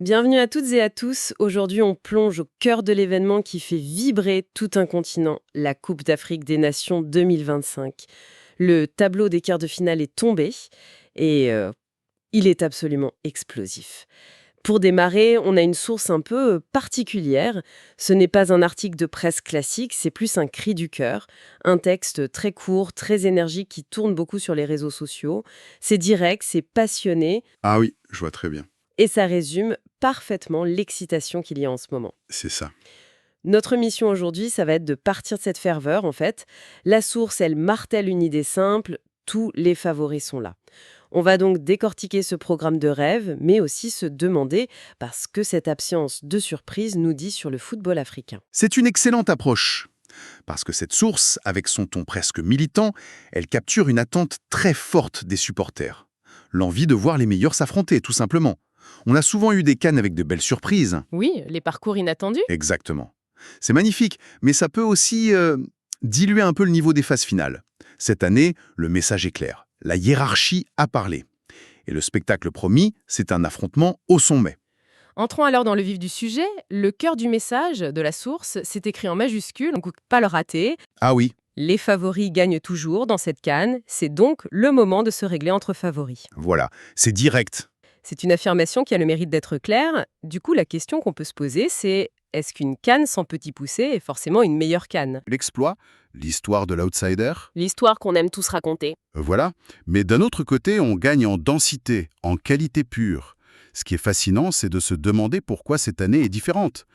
Bienvenue à toutes et à tous. Aujourd'hui, on plonge au cœur de l'événement qui fait vibrer tout un continent, la Coupe d'Afrique des Nations 2025. Le tableau des quarts de finale est tombé et il est absolument explosif. Pour démarrer, on a une source un peu particulière. Ce n'est pas un article de presse classique, c'est plus un cri du cœur, un texte très court, très énergique qui tourne beaucoup sur les réseaux sociaux. C'est direct, c'est passionné Ah oui, je vois très bien. et ça résume parfaitement l'excitation qu'il y a en ce moment. C'est ça. Notre mission aujourd'hui, ça va être de partir de cette ferveur, en fait. La source, elle martèle une idée simple, tous les favoris sont là. On va donc décortiquer ce programme de rêve, mais aussi se demander parce que cette absence de surprise nous dit sur le football africain. C'est une excellente approche. Parce que cette source, avec son ton presque militant, elle capture une attente très forte des supporters. L'envie de voir les meilleurs s'affronter, tout simplement. On a souvent eu des CAN avec de belles surprises. Oui, les parcours inattendus. Exactement. C'est magnifique, mais ça peut aussi diluer un peu le niveau des phases finales. Cette année, le message est clair. La hiérarchie a parlé. Et le spectacle promis, c'est un affrontement au sommet. Entrons alors dans le vif du sujet. Le cœur du message de la source, c'est écrit en majuscule, donc pas le rater. Ah oui, Les favoris gagnent toujours dans cette CAN, c'est donc le moment de se régler entre favoris. voilà, c'est direct. C'est une affirmation qui a le mérite d'être claire. Du coup, la question qu'on peut se poser, c'est est-ce qu'une CAN sans petit poussé est forcément une meilleure CAN? L'exploit, l'histoire de l'outsider, L'histoire qu'on aime tous raconter. voilà. Mais d'un autre côté, on gagne en densité, en qualité pure. Ce qui est fascinant, c'est de se demander pourquoi cette année est différente.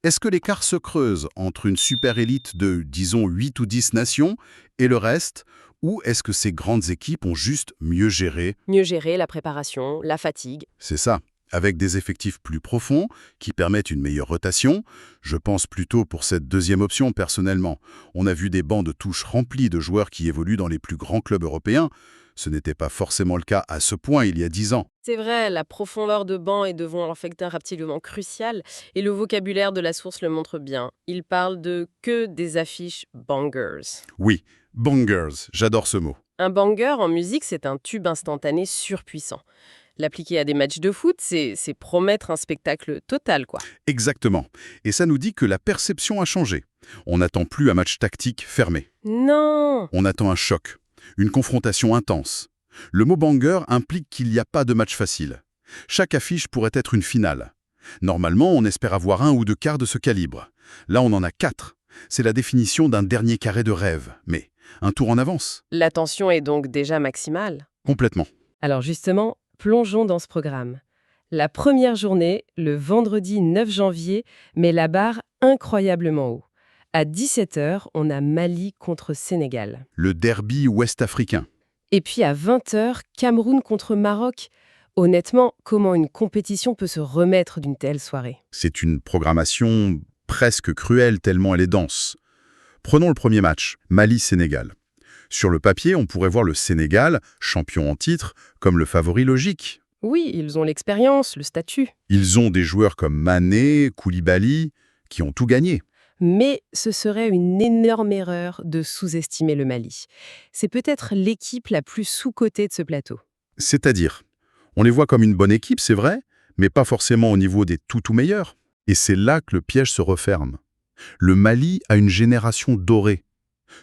Est-ce que l'écart se creuse entre une super élite de, disons, 8 ou 10 nations et le reste? Ou est-ce que ces grandes équipes ont juste mieux géré? Mieux gérer la préparation, la fatigue. C'est ça. Avec des effectifs plus profonds, qui permettent une meilleure rotation. Je pense plutôt pour cette deuxième option, personnellement. On a vu des bancs de touche remplis de joueurs qui évoluent dans les plus grands clubs européens. Ce n'était pas forcément le cas à ce point il y a 10 ans. C'est vrai, la profondeur de banc est devant un facteur absolument crucial et le vocabulaire de la source le montre bien. Il parle de que des affiches bangers. Oui, bangers, j'adore ce mot. Un banger en musique, c'est un tube instantané surpuissant. L'appliquer à des matchs de foot, c'est promettre un spectacle total, quoi. Exactement. Et ça nous dit que la perception a changé. On n'attend plus un match tactique fermé. Non! On attend un choc, une confrontation intense. Le mot banger implique qu'il n'y a pas de match facile. Chaque affiche pourrait être une finale. Normalement, on espère avoir un ou deux quarts de ce calibre. Là, on en a 4. C'est la définition d'un dernier carré de rêve. Mais un tour en avance. La tension est donc déjà maximale. Complètement. Alors justement, plongeons dans ce programme. La première journée, le vendredi 9 janvier, met la barre incroyablement haut. À 17h, on a Mali contre Sénégal. Le derby ouest-africain. Et puis à 20h, Cameroun contre Maroc. Honnêtement, comment une compétition peut se remettre d'une telle soirée? C'est une programmation presque cruelle tellement elle est dense. Prenons le premier match, Mali-Sénégal. Sur le papier, on pourrait voir le Sénégal, champion en titre, comme le favori logique. Oui, ils ont l'expérience, le statut. Ils ont des joueurs comme Mané, Koulibaly, qui ont tout gagné. Mais ce serait une énorme erreur de sous-estimer le Mali. C'est peut-être l'équipe la plus sous-cotée de ce plateau. C'est-à-dire, on les voit comme une bonne équipe, c'est vrai, mais pas forcément au niveau des tout meilleurs. Et c'est là que le piège se referme. Le Mali a une génération dorée,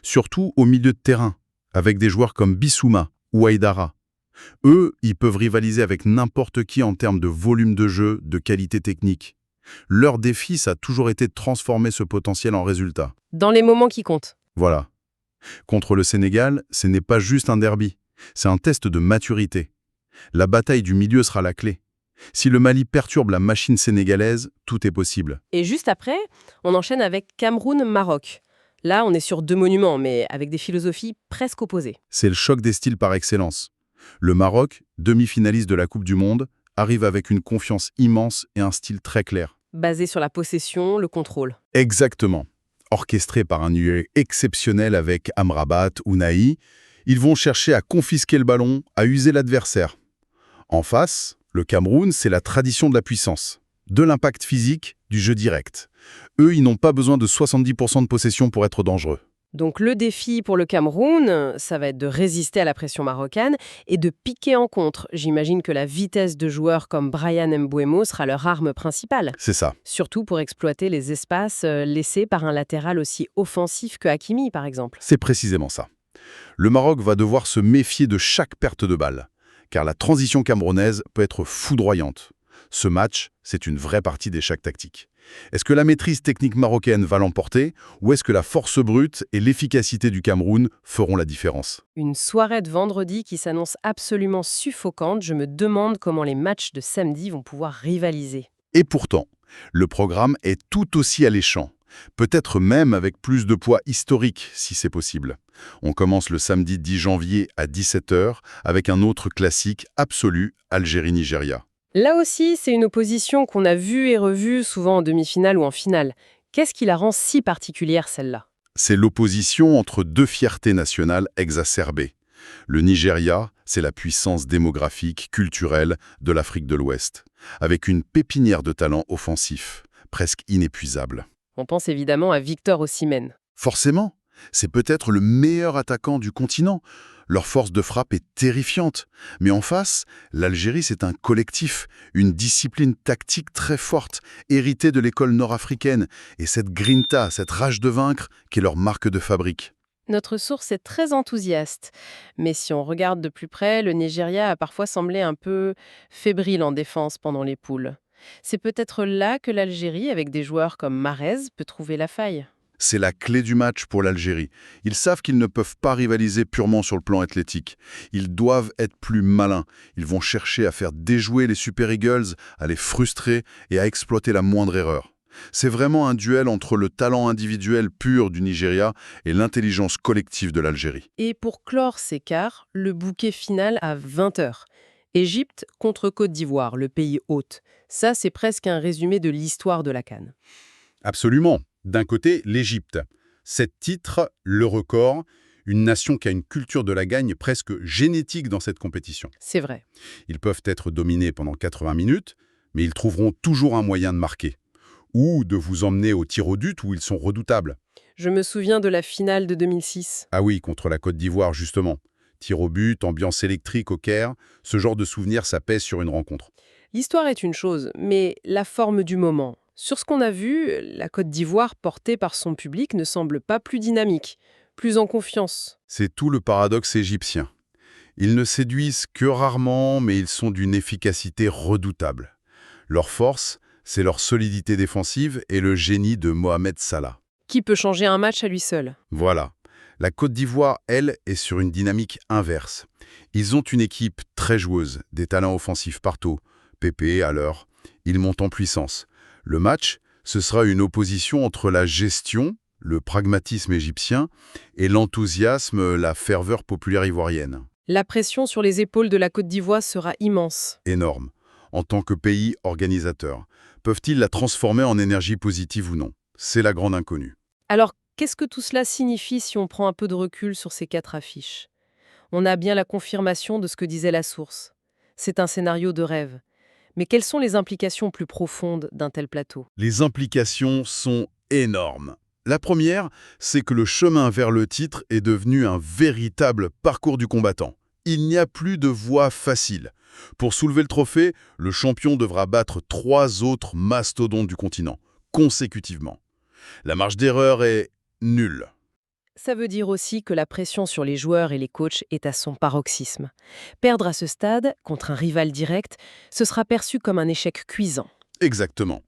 surtout au milieu de terrain, avec des joueurs comme Bissouma ou Aïdara. Eux, ils peuvent rivaliser avec n'importe qui en termes de volume de jeu, de qualité technique. Leur défi, ça a toujours été de transformer ce potentiel en résultat. Dans les moments qui comptent. Voilà. Contre le Sénégal, ce n'est pas juste un derby, c'est un test de maturité. La bataille du milieu sera la clé. Si le Mali perturbe la machine sénégalaise, tout est possible. Et juste après, on enchaîne avec Cameroun-Maroc. Là, on est sur deux monuments, mais avec des philosophies presque opposées. C'est le choc des styles par excellence. Le Maroc, demi-finaliste de la Coupe du Monde, arrive avec une confiance immense et un style très clair. Basé sur la possession, le contrôle. Exactement. Orchestré par un milieu exceptionnel avec Amrabat ou Naï, ils vont chercher à confisquer le ballon, à user l'adversaire. En face, le Cameroun, c'est la tradition de la puissance, de l'impact physique, du jeu direct. Eux, ils n'ont pas besoin de 70% de possession pour être dangereux. Donc le défi pour le Cameroun, ça va être de résister à la pression marocaine et de piquer en contre. J'imagine que la vitesse de joueurs comme Brian Mbeumo sera leur arme principale. C'est ça. Surtout pour exploiter les espaces laissés par un latéral aussi offensif que Hakimi, par exemple. C'est précisément ça. Le Maroc va devoir se méfier de chaque perte de balle, car la transition camerounaise peut être foudroyante. Ce match, c'est une vraie partie d'échec tactique. Est-ce que la maîtrise technique marocaine va l'emporter, ou est-ce que la force brute et l'efficacité du Cameroun feront la différence? Une soirée de vendredi qui s'annonce absolument suffocante. Je me demande comment les matchs de samedi vont pouvoir rivaliser. Et pourtant, le programme est tout aussi alléchant. Peut-être même avec plus de poids historique, si c'est possible. On commence le samedi 10 janvier à 17 h avec un autre classique absolu, Algérie-Nigeria. Là aussi, c'est une opposition qu'on a vue et revue souvent en demi-finale ou en finale. Qu'est-ce qui la rend si particulière, celle-là? C'est l'opposition entre deux fiertés nationales exacerbées. Le Nigeria, c'est la puissance démographique, culturelle de l'Afrique de l'Ouest, avec une pépinière de talents offensifs, presque inépuisable. On pense évidemment à Victor Osimhen. Forcément, c'est peut-être le meilleur attaquant du continent. Leur force de frappe est terrifiante. Mais en face, l'Algérie, c'est un collectif, une discipline tactique très forte, héritée de l'école nord-africaine, et cette grinta, cette rage de vaincre, qui est leur marque de fabrique. Notre source est très enthousiaste. Mais si on regarde de plus près, le Nigeria a parfois semblé un peu fébrile en défense pendant les poules. C'est peut-être là que l'Algérie, avec des joueurs comme Mahrez, peut trouver la faille. C'est la clé du match pour l'Algérie. Ils savent qu'ils ne peuvent pas rivaliser purement sur le plan athlétique. Ils doivent être plus malins. Ils vont chercher à faire déjouer les Super Eagles, à les frustrer et à exploiter la moindre erreur. C'est vraiment un duel entre le talent individuel pur du Nigeria et l'intelligence collective de l'Algérie. Et pour clore ces quarts, le bouquet final à 20 heures. Égypte contre Côte d'Ivoire, le pays hôte. Ça, c'est presque un résumé de l'histoire de la CAN. Absolument. D'un côté, l'Égypte. 7 titres, le record, une nation qui a une culture de la gagne presque génétique dans cette compétition. C'est vrai. Ils peuvent être dominés pendant 80 minutes, mais ils trouveront toujours un moyen de marquer. Ou de vous emmener au tir au but où ils sont redoutables. Je me souviens de la finale de 2006. Ah oui, contre la Côte d'Ivoire, justement. Tir au but, ambiance électrique au Caire, ce genre de souvenirs, ça pèse sur une rencontre. L'histoire est une chose, mais la forme du moment. Sur ce qu'on a vu, la Côte d'Ivoire, portée par son public, ne semble pas plus dynamique, plus en confiance. C'est tout le paradoxe égyptien. Ils ne séduisent que rarement, mais ils sont d'une efficacité redoutable. Leur force, c'est leur solidité défensive et le génie de Mohamed Salah. Qui peut changer un match à lui seul? Voilà. La Côte d'Ivoire, elle, est sur une dynamique inverse. Ils ont une équipe très joueuse, des talents offensifs partout. Pépé, à l'heure. Ils montent en puissance. Le match, ce sera une opposition entre la gestion, le pragmatisme égyptien, et l'enthousiasme, la ferveur populaire ivoirienne. La pression sur les épaules de la Côte d'Ivoire sera immense. Énorme. En tant que pays organisateur, peuvent-ils la transformer en énergie positive ou non? C'est la grande inconnue. Alors, qu'est-ce que tout cela signifie si on prend un peu de recul sur ces 4 affiches? On a bien la confirmation de ce que disait la source. C'est un scénario de rêve. Mais quelles sont les implications plus profondes d'un tel plateau? Les implications sont énormes. La première, c'est que le chemin vers le titre est devenu un véritable parcours du combattant. Il n'y a plus de voie facile. Pour soulever le trophée, le champion devra battre 3 autres mastodontes du continent, consécutivement. La marge d'erreur est nulle. Ça veut dire aussi que la pression sur les joueurs et les coachs est à son paroxysme. Perdre à ce stade, contre un rival direct, ce sera perçu comme un échec cuisant. Exactement.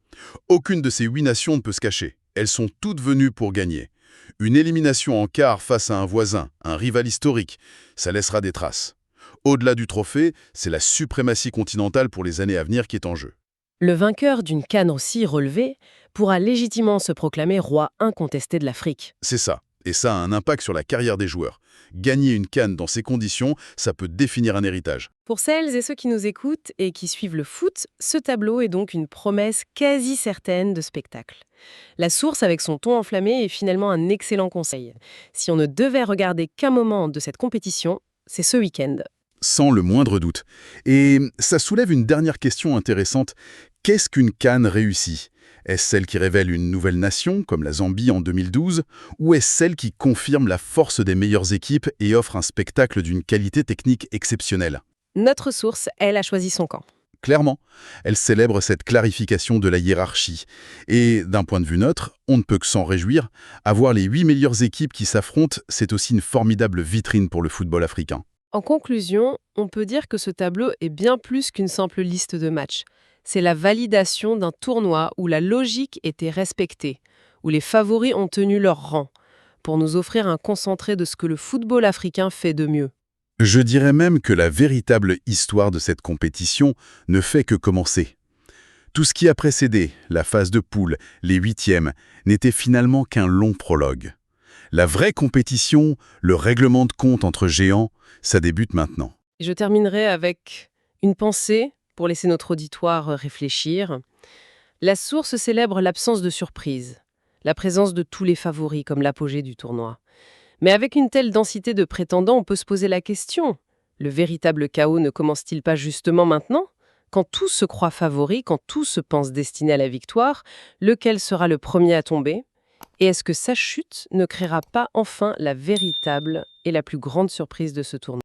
Aucune de ces 8 nations ne peut se cacher. Elles sont toutes venues pour gagner. Une élimination en quart face à un voisin, un rival historique, ça laissera des traces. Au-delà du trophée, c'est la suprématie continentale pour les années à venir qui est en jeu. Le vainqueur d'une CAN aussi relevée pourra légitimement se proclamer roi incontesté de l'Afrique. C'est ça. Et ça a un impact sur la carrière des joueurs. Gagner une CAN dans ces conditions, ça peut définir un héritage. Pour celles et ceux qui nous écoutent et qui suivent le foot, ce tableau est donc une promesse quasi certaine de spectacle. La source, avec son ton enflammé, est finalement un excellent conseil. Si on ne devait regarder qu'un moment de cette compétition, c'est ce week-end. Sans le moindre doute. Et ça soulève une dernière question intéressante. Qu'est-ce qu'une CAN réussie? Est-ce celle qui révèle une nouvelle nation, comme la Zambie en 2012, ou est-ce celle qui confirme la force des meilleures équipes et offre un spectacle d'une qualité technique exceptionnelle? Notre source, elle, a choisi son camp. Clairement, elle célèbre cette clarification de la hiérarchie. Et d'un point de vue neutre, on ne peut que s'en réjouir. Avoir les 8 meilleures équipes qui s'affrontent, c'est aussi une formidable vitrine pour le football africain. En conclusion, on peut dire que ce tableau est bien plus qu'une simple liste de matchs. C'est la validation d'un tournoi où la logique était respectée, où les favoris ont tenu leur rang, pour nous offrir un concentré de ce que le football africain fait de mieux. Je dirais même que la véritable histoire de cette compétition ne fait que commencer. Tout ce qui a précédé, la phase de poule, les huitièmes, n'était finalement qu'un long prologue. La vraie compétition, le règlement de compte entre géants, ça débute maintenant. Et je terminerai avec une pensée pour laisser notre auditoire réfléchir. La source célèbre l'absence de surprise, la présence de tous les favoris comme l'apogée du tournoi. Mais avec une telle densité de prétendants, on peut se poser la question. Le véritable chaos ne commence-t-il pas justement maintenant? Quand tout se croit favori, quand tout se pense destiné à la victoire, lequel sera le premier à tomber? Et est-ce que sa chute ne créera pas enfin la véritable et la plus grande surprise de ce tournoi?